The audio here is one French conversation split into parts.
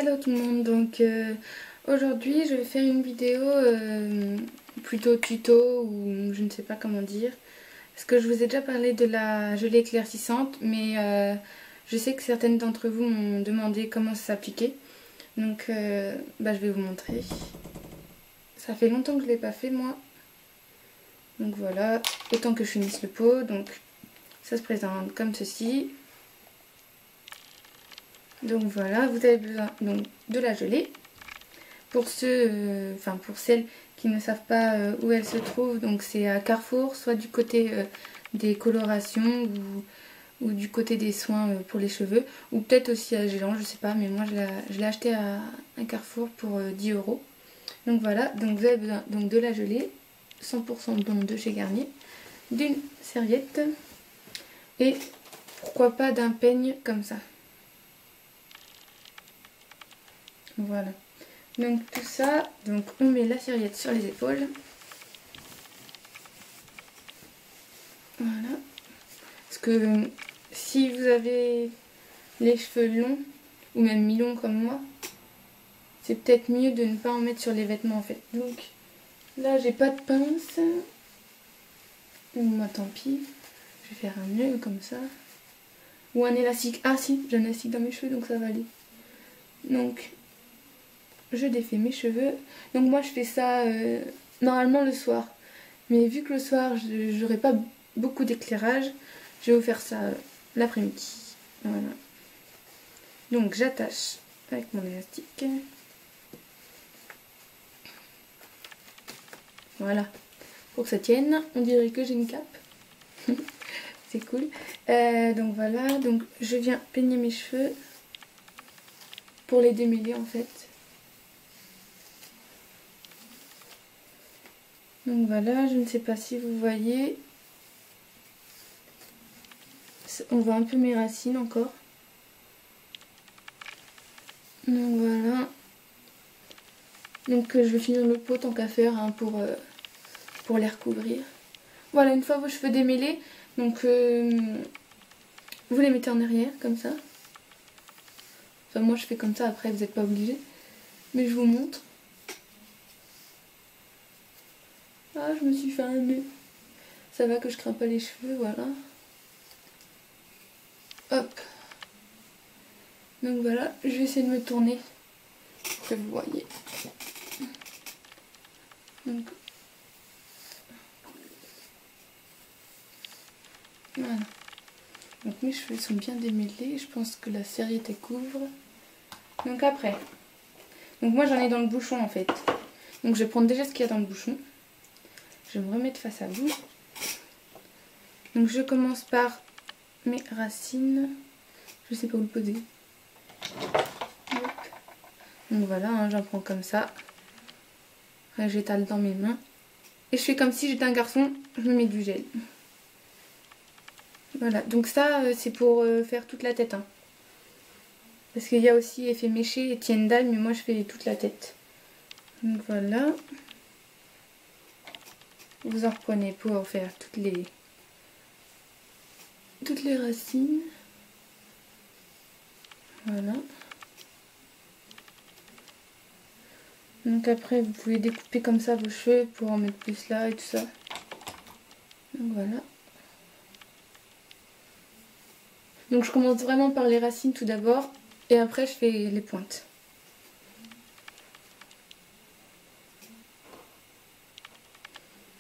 Hello tout le monde, donc aujourd'hui je vais faire une vidéo plutôt tuto ou je ne sais pas comment dire. Parce que je vous ai déjà parlé de la gelée éclaircissante, mais je sais que certaines d'entre vous m'ont demandé comment ça s'appliquait. Donc je vais vous montrer. Ça fait longtemps que je ne l'ai pas fait moi. Donc voilà, autant que je finisse le pot. Donc ça se présente comme ceci. Donc voilà, vous avez besoin donc, de la gelée. Pour ceux, pour celles qui ne savent pas où elle se trouve, donc c'est à Carrefour, soit du côté des colorations ou du côté des soins pour les cheveux, ou peut-être aussi à Géant, je sais pas, mais moi je l'ai acheté à Carrefour pour 10 €. Donc voilà, donc vous avez besoin donc, de la gelée, 100% blonde de chez Garnier, d'une serviette et pourquoi pas d'un peigne comme ça. Voilà. Donc tout ça, donc on met la serviette sur les épaules. Voilà. Parce que si vous avez les cheveux longs, ou même mi-longs comme moi, c'est peut-être mieux de ne pas en mettre sur les vêtements en fait. Donc là j'ai pas de pince. Moi tant pis. Je vais faire un nœud comme ça. Ou un élastique. Ah si, j'ai un élastique dans mes cheveux donc ça va aller. Donc je défais mes cheveux. Donc moi je fais ça normalement le soir. Mais vu que le soir j'aurai pas beaucoup d'éclairage, je vais vous faire ça l'après-midi. Voilà. Donc j'attache avec mon élastique. Voilà. Pour que ça tienne, on dirait que j'ai une cape. C'est cool. Donc voilà, donc je viens peigner mes cheveux pour les démêler en fait. Donc voilà, je ne sais pas si vous voyez. On voit un peu mes racines encore. Donc voilà. Donc je vais finir le pot tant qu'à faire hein, pour les recouvrir. Voilà, une fois vos cheveux démêlés, donc vous les mettez en arrière comme ça. Enfin moi je fais comme ça, après vous n'êtes pas obligés. Mais je vous montre. Ah, je me suis fait un nœud. Ça va que je crains pas les cheveux, voilà. Hop. Donc voilà, je vais essayer de me tourner pour que vous voyez. Donc voilà. Donc mes cheveux sont bien démêlés. Je pense que la serviette couvre. Donc après. Donc moi j'en ai dans le bouchon en fait. Donc je vais prendre déjà ce qu'il y a dans le bouchon. Je vais me remettre face à vous. Donc je commence par mes racines. Je sais pas où le poser. Hop. Donc voilà, hein, j'en prends comme ça. Après j'étale dans mes mains. Et je fais comme si j'étais un garçon, je me mets du gel. Voilà, donc ça c'est pour faire toute la tête. Hein. Parce qu'il y a aussi effet méché et tiendal, mais moi je fais toute la tête. Donc voilà. Vous en reprenez pour faire toutes les racines. Voilà. Donc après vous pouvez découper comme ça vos cheveux pour en mettre plus là et tout ça. Donc voilà. Donc je commence vraiment par les racines tout d'abord et après je fais les pointes.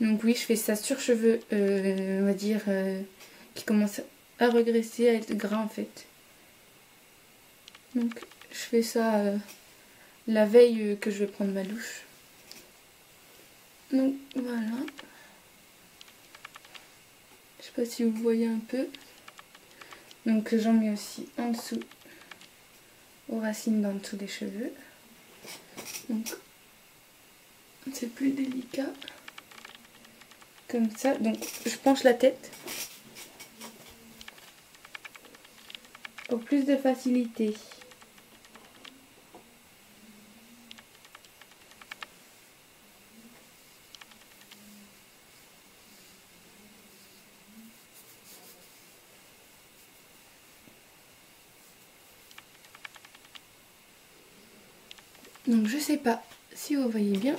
Donc oui, je fais ça sur cheveux, on va dire, qui commencent à regresser, à être gras en fait. Donc je fais ça la veille que je vais prendre ma douche. Donc voilà. Je sais pas si vous voyez un peu. Donc j'en mets aussi en dessous, aux racines d'en dessous des cheveux. Donc c'est plus délicat. Comme ça, donc je penche la tête pour plus de facilité. Donc je sais pas si vous voyez bien.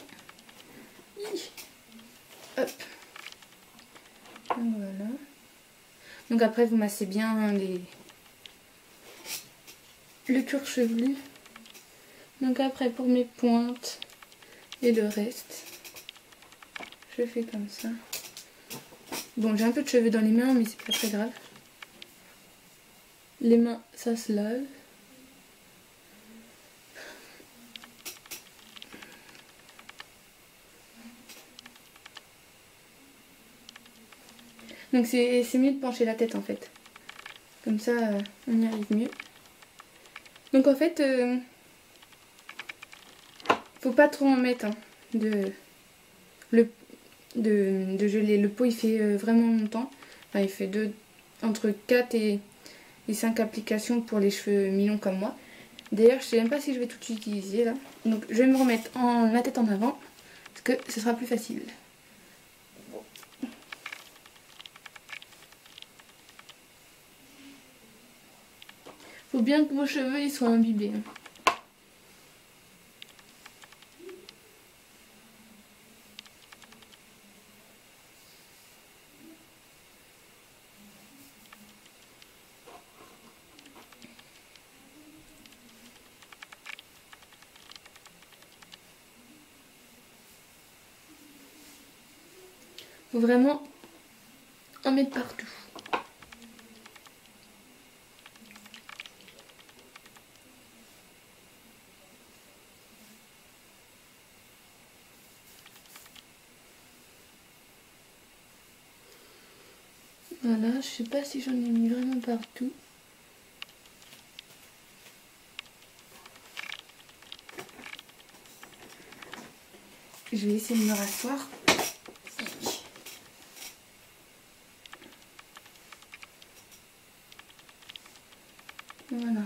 Hop. Donc voilà. Donc après vous massez bien le cuir chevelu. Donc après pour mes pointes et le reste, je fais comme ça. Bon, j'ai un peu de cheveux dans les mains mais c'est pas très grave. Les mains ça se lave. Donc c'est mieux de pencher la tête en fait. Comme ça on y arrive mieux. Donc en fait faut pas trop en mettre hein, de geler. Le pot il fait vraiment longtemps. Enfin, il fait entre 4 et 5 applications pour les cheveux mi-longs comme moi. D'ailleurs je sais même pas si je vais tout utiliser là. Donc je vais me remettre la tête en avant parce que ce sera plus facile. Faut bien que vos cheveux ils soient imbibés. Faut vraiment en mettre partout. Voilà, je sais pas si j'en ai mis vraiment partout. Je vais essayer de me rasseoir. Voilà.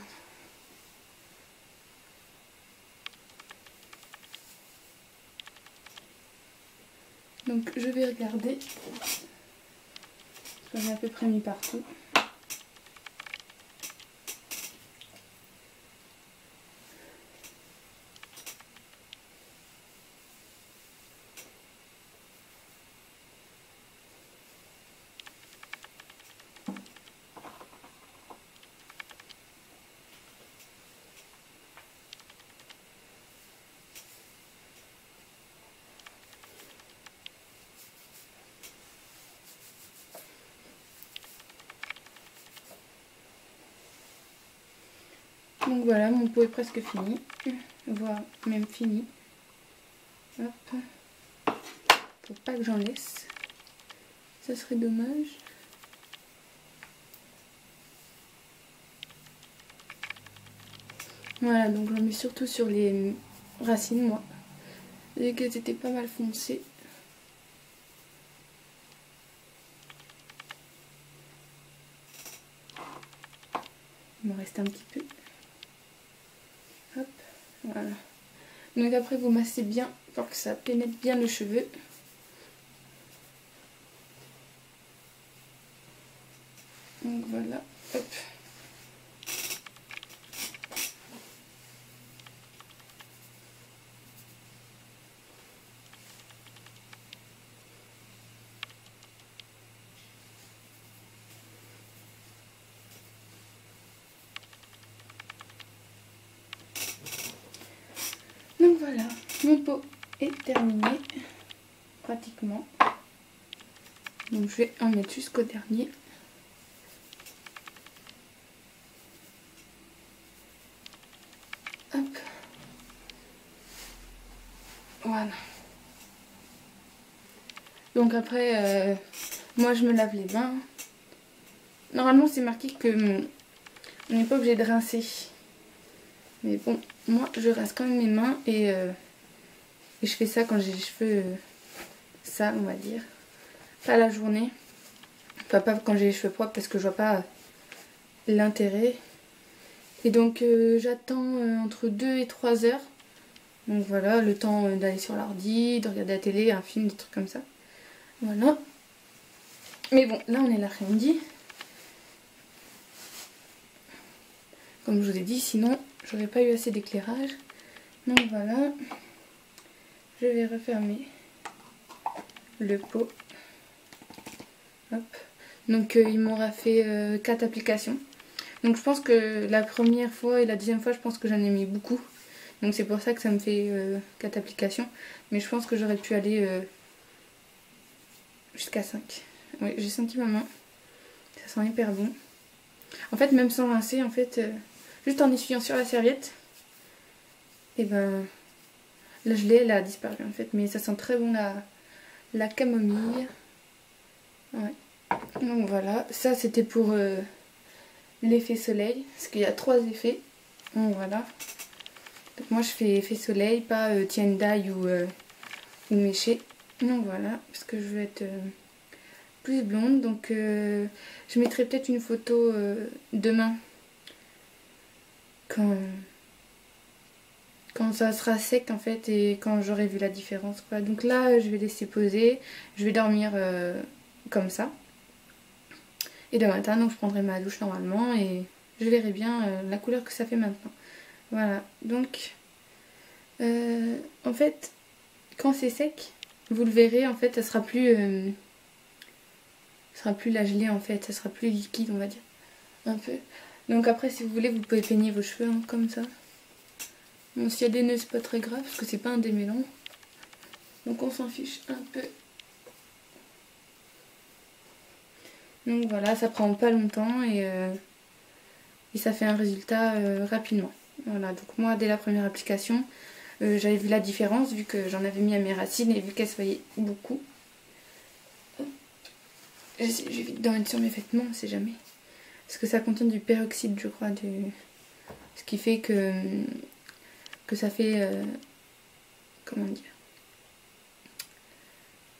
Donc je vais regarder. J'en ai à peu près mis partout. Donc voilà, mon pot est presque fini, voire même fini. Hop. Faut pas que j'en laisse, ça serait dommage. Voilà, donc j'en mets surtout sur les racines, moi. Vous voyez qu'elles étaient pas mal foncées. Il me reste un petit peu. Hop, voilà. Donc après vous massez bien pour que ça pénètre bien le cheveu. Donc voilà, hop. Donc voilà, mon pot est terminé, pratiquement. Donc je vais en mettre jusqu'au dernier. Hop. Voilà. Donc après, moi je me lave les mains. Normalement c'est marqué que on n'est pas obligé de rincer. Mais bon, moi je rince quand même mes mains et je fais ça quand j'ai les cheveux sales, on va dire. Pas la journée. Enfin pas quand j'ai les cheveux propres parce que je vois pas l'intérêt. Et donc j'attends entre 2 et 3 heures. Donc voilà, le temps d'aller sur l'ordi, de regarder la télé, un film, des trucs comme ça. Voilà. Mais bon, là on est l'après-midi. Comme je vous ai dit, sinon j'aurais pas eu assez d'éclairage. Donc voilà, je vais refermer le pot. Hop. Donc il m'aura fait 4 applications. Donc je pense que la première fois et la deuxième fois, je pense que j'en ai mis beaucoup. Donc c'est pour ça que ça me fait 4 applications. Mais je pense que j'aurais pu aller jusqu'à 5. Oui, j'ai senti ma main. Ça sent hyper bon. En fait, même sans rincer, en fait, juste en essuyant sur la serviette, et ben la gelée, elle a disparu en fait. Mais ça sent très bon la camomille. Ouais. Donc voilà, ça c'était pour l'effet soleil, parce qu'il y a 3 effets. Donc voilà. Donc moi je fais effet soleil, pas tie-and-dye ou méché. Donc voilà, parce que je veux être plus blonde. Donc je mettrai peut-être une photo demain quand ça sera sec en fait et quand j'aurai vu la différence quoi. Donc là je vais laisser poser, je vais dormir comme ça. Et le matin donc je prendrai ma douche normalement et je verrai bien la couleur que ça fait maintenant. Voilà, donc en fait quand c'est sec, vous le verrez en fait ça sera plus la gelée en fait, ça sera plus liquide on va dire. Un peu. Donc après si vous voulez vous pouvez peigner vos cheveux hein, comme ça. Bon, s'il y a des nœuds, c'est pas très grave parce que c'est pas un démêlant. Donc on s'en fiche un peu. Donc voilà, ça prend pas longtemps et ça fait un résultat rapidement. Voilà, donc moi dès la première application, j'avais vu la différence vu que j'en avais mis à mes racines et vu qu'elles se voyaient beaucoup. J'évite d'en mettre sur mes vêtements, on sait jamais. Parce que ça contient du peroxyde, je crois, ce qui fait que ça fait comment dire,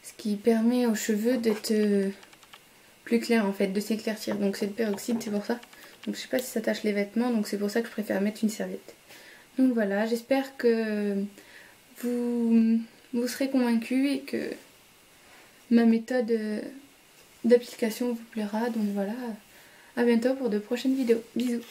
ce qui permet aux cheveux d'être plus clairs en fait, de s'éclaircir. Donc c'est le peroxyde, c'est pour ça. Donc je sais pas si ça tache les vêtements, donc c'est pour ça que je préfère mettre une serviette. Donc voilà, j'espère que vous serez convaincus et que ma méthode d'application vous plaira. Donc voilà, à bientôt pour de prochaines vidéos. Bisous.